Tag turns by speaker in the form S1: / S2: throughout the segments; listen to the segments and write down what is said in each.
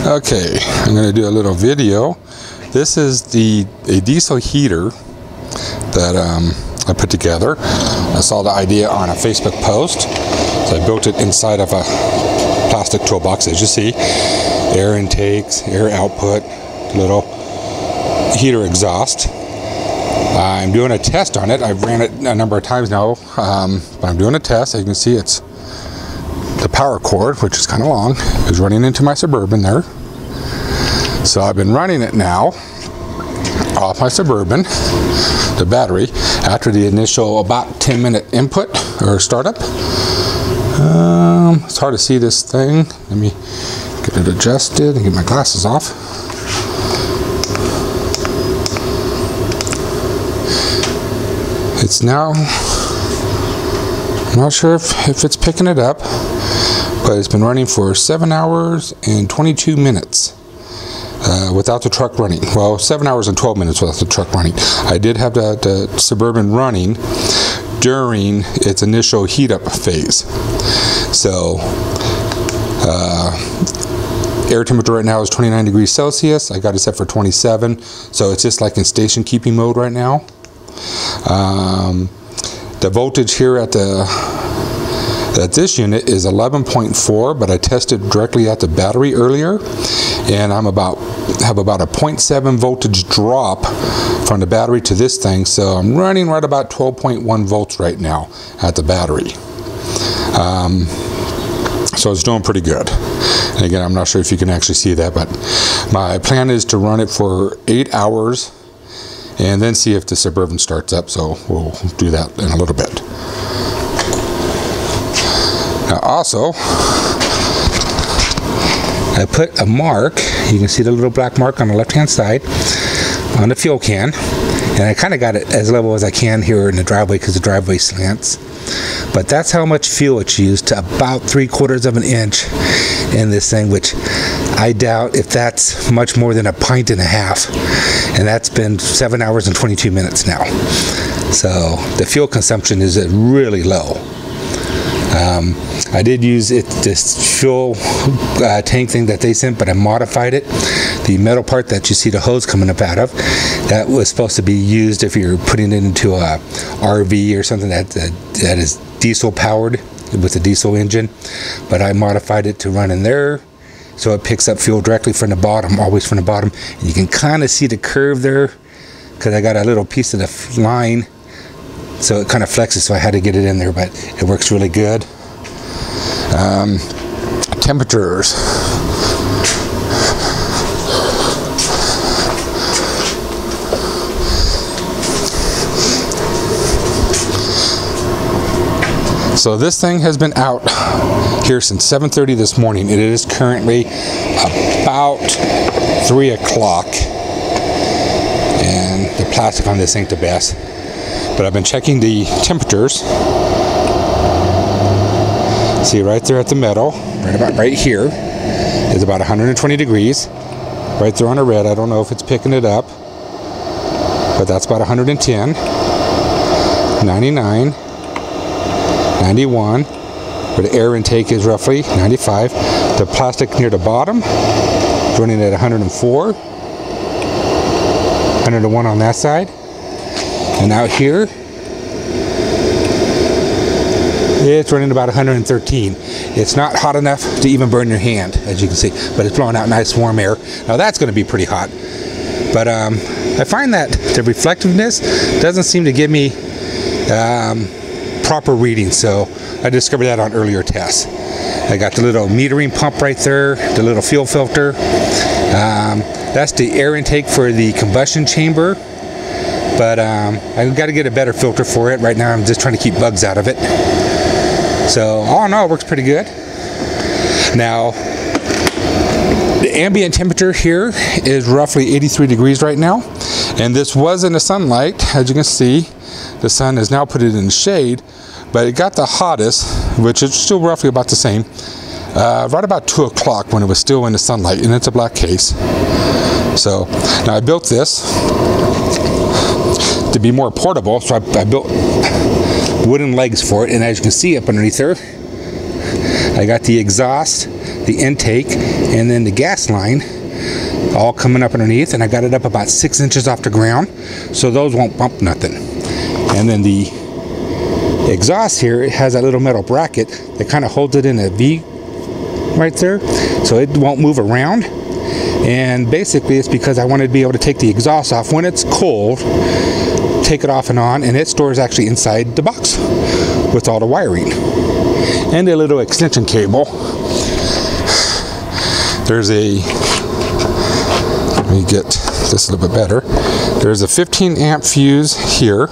S1: Okay, I'm going to do a little video. This is a diesel heater that I put together. I saw the idea on a Facebook post, so I built it inside of a plastic toolbox, as you see. Air intakes, air output, little heater exhaust. I'm doing a test on it. I've ran it a number of times now, but I'm doing a test. As you can see, it's the power cord, which is kind of long, is running into my Suburban there. So I've been running it now off my Suburban, the battery, after the initial about 10-minute input or startup. It's hard to see this thing. Let me get it adjusted and get my glasses off. It's now, I'm not sure if it's picking it up, but it's been running for 7 hours and 22 minutes without the truck running. Well, 7 hours and 12 minutes without the truck running. I did have the Suburban running during its initial heat up phase. So air temperature right now is 29 degrees Celsius. I got it set for 27, so it's just like in station keeping mode right now. The voltage here at this unit is 11.4, but I tested directly at the battery earlier, and have about a 0.7 voltage drop from the battery to this thing, so I'm running right about 12.1 volts right now at the battery. So it's doing pretty good. And again, I'm not sure if you can actually see that, but my plan is to run it for 8 hours and then see if the Suburban starts up, so we'll do that in a little bit. Now also, I put a mark, you can see the little black mark on the left hand side on the fuel can, and I kind of got it as level as I can here in the driveway because the driveway slants. But that's how much fuel it's used, to about 3/4 of an inch in this thing, which I doubt if that's much more than 1.5 pints, and that's been 7 hours and 22 minutes now. So the fuel consumption is really low. I did use this fuel tank thing that they sent, but I modified it. The metal part that you see the hose coming up out of, that was supposed to be used if you're putting it into a RV or something that is diesel powered with a diesel engine, but I modified it to run in there so it picks up fuel directly from the bottom, always from the bottom. And you can kind of see the curve there because I got a little piece of the line, so it kind of flexes, so I had to get it in there, but it works really good. Temperatures. So this thing has been out here since 7:30 this morning. It is currently about 3 o'clock, and the plastic on this ain't the best. But I've been checking the temperatures. See right there at the metal, right here, is about 120 degrees. Right there on the red, I don't know if it's picking it up, but that's about 110, 99, 91, where the air intake is roughly 95. The plastic near the bottom is running at 104, 101 on that side. And out here, it's running about 113. It's not hot enough to even burn your hand, as you can see, but it's blowing out nice warm air. Now that's going to be pretty hot. But I find that the reflectiveness doesn't seem to give me proper readings, so I discovered that on earlier tests. I got the little metering pump right there, the little fuel filter. That's the air intake for the combustion chamber. But I've got to get a better filter for it. Right now I'm just trying to keep bugs out of it. So all in all, it works pretty good. Now, the ambient temperature here is roughly 83 degrees right now. And this was in the sunlight. As you can see, the sun has now put it in the shade. But it got the hottest, which is still roughly about the same, right about 2 o'clock when it was still in the sunlight, and it's a black case. So now I built this to be more portable, so I built wooden legs for it, and as you can see up underneath there, I got the exhaust, the intake, and then the gas line all coming up underneath, and I got it up about 6 inches off the ground, so those won't bump nothing. And then the exhaust here, it has that little metal bracket that kind of holds it in a V right there, so it won't move around. And basically it's because I wanted to be able to take the exhaust off when it's cold, take it off and on, and it stores actually inside the box with all the wiring. And a little extension cable. There's a, let me get this a little bit better. There's a 15 amp fuse here.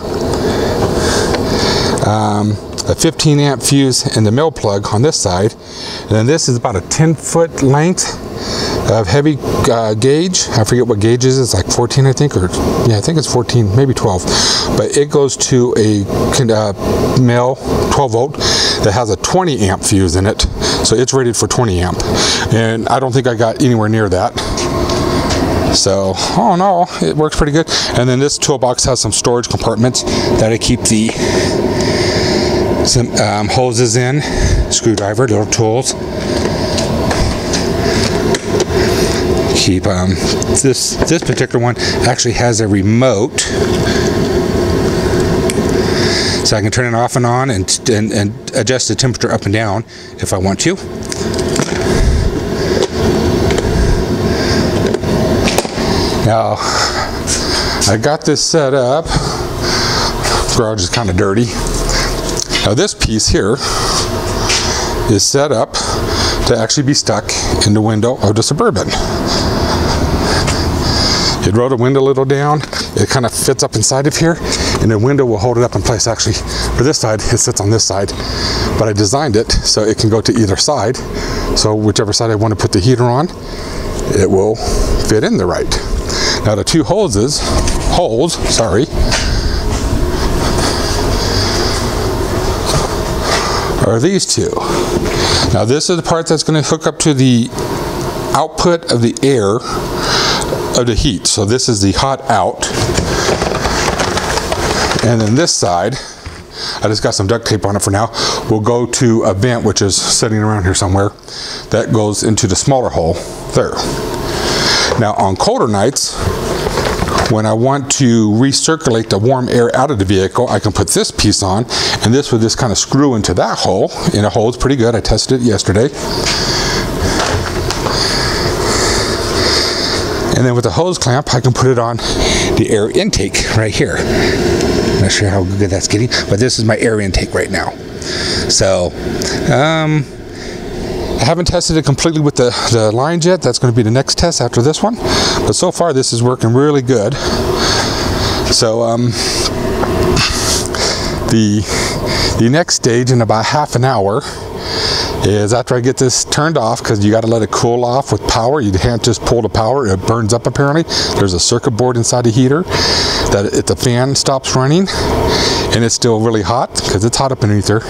S1: A 15 amp fuse in the mill plug on this side. And then this is about a 10-foot length of heavy gauge. I forget what gauge is. It's like 14, I think, or yeah, I think it's 14, maybe 12. But it goes to a mill 12 volt that has a 20 amp fuse in it. So it's rated for 20 amp. And I don't think I got anywhere near that. So, oh no, it works pretty good. And then this toolbox has some storage compartments that I keep the some hoses in, screwdriver, little tools. Keep this particular one actually has a remote, so I can turn it off and on and adjust the temperature up and down if I want to. Now I got this set up. Garage is kind of dirty. Now this piece here is set up to actually be stuck in the window of the Suburban. You roll the window a little down, it kind of fits up inside of here, and the window will hold it up in place. Actually, for this side, it sits on this side, but I designed it so it can go to either side. So whichever side I want to put the heater on, it will fit in the right. Now the two holes, are these two. Now this is the part that's going to hook up to the output of the air of the heat. So this is the hot out. And then this side, I just got some duct tape on it for now, will go to a vent which is sitting around here somewhere that goes into the smaller hole there. Now on colder nights, when I want to recirculate the warm air out of the vehicle, I can put this piece on, and this would just kind of screw into that hole, and it holds pretty good. I tested it yesterday. And then with the hose clamp, I can put it on the air intake right here. I'm not sure how good that's getting, but this is my air intake right now. So, I haven't tested it completely with the lines yet. That's going to be the next test after this one. But so far, this is working really good. So, the next stage in about half an hour is after I get this turned off, because you got to let it cool off with power. You can't just pull the power, it burns up apparently. There's a circuit board inside the heater that if the fan stops running and it's still really hot, because it's hot up underneath there,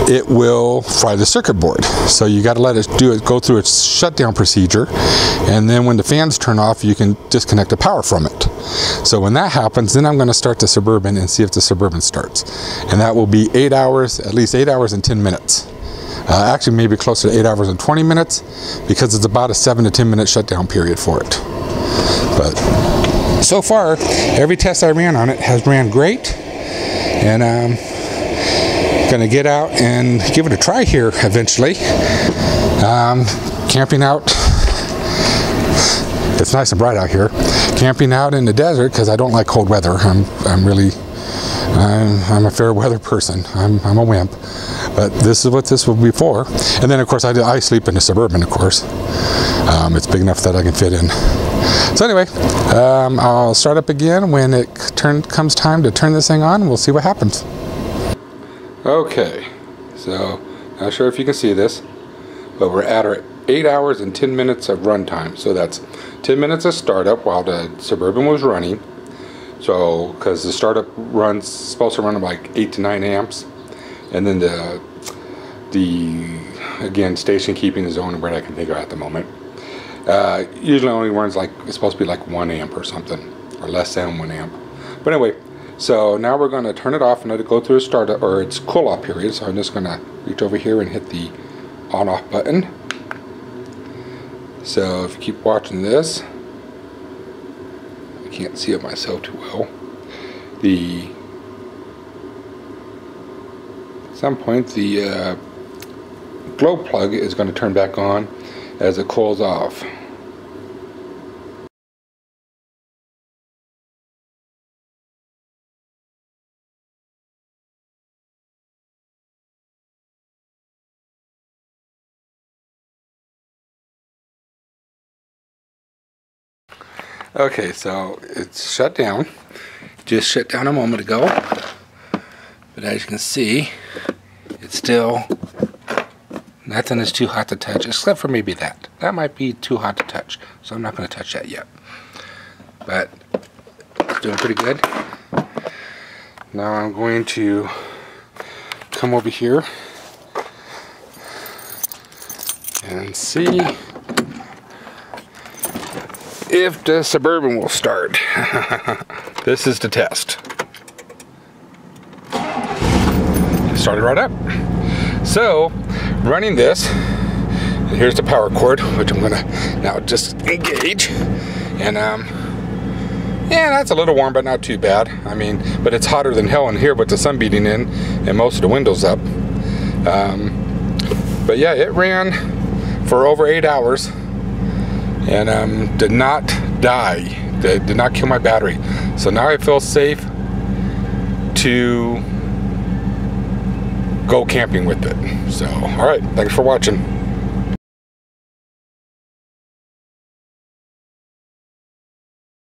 S1: it will fry the circuit board. So you got to let it go through its shutdown procedure, and then when the fans turn off, you can disconnect the power from it. So when that happens, then I'm going to start the Suburban and see if the Suburban starts. And that will be 8 hours, at least 8 hours and 10 minutes. Actually, maybe closer to 8 hours and 20 minutes, because it's about a 7 to 10 minute shutdown period for it. But so far, every test I ran on it has ran great, and going to get out and give it a try here eventually. Camping out, it's nice and bright out here. Camping out in the desert, because I don't like cold weather. I'm a fair weather person. I'm a wimp, but this is what this will be for. And then of course I sleep in the Suburban, of course. It's big enough that I can fit in. So anyway, I'll start up again when it comes time to turn this thing on, and we'll see what happens. Okay, so not sure if you can see this, but we're at our 8 hours and 10 minutes of runtime. So that's 10 minutes of startup while the Suburban was running. So, because the startup run's supposed to run like 8 to 9 amps, and then the again, station keeping is the only word I can think of at the moment. Usually only runs like, it's supposed to be like 1 amp or something, or less than 1 amp. But anyway, so now we're going to turn it off and let it go through a startup or its cool off period. So I'm just going to reach over here and hit the on-off button. So if you keep watching this, I can't see it myself too well. At some point the glow plug is going to turn back on as it cools off. Okay, so it's shut down. Just shut down a moment ago. But as you can see, it's still, nothing is too hot to touch, except for maybe that. That might be too hot to touch, so I'm not going to touch that yet. But it's doing pretty good. Now I'm going to come over here and see if the Suburban will start. This is the test. It started right up. So, running this, here's the power cord, which I'm gonna now just engage. And yeah, that's a little warm, but not too bad. I mean, but it's hotter than hell in here with the sun beating in and most of the windows up. But yeah, it ran for over 8 hours. And did not die. Did not kill my battery. So now I feel safe to go camping with it. So, alright, thanks for watching.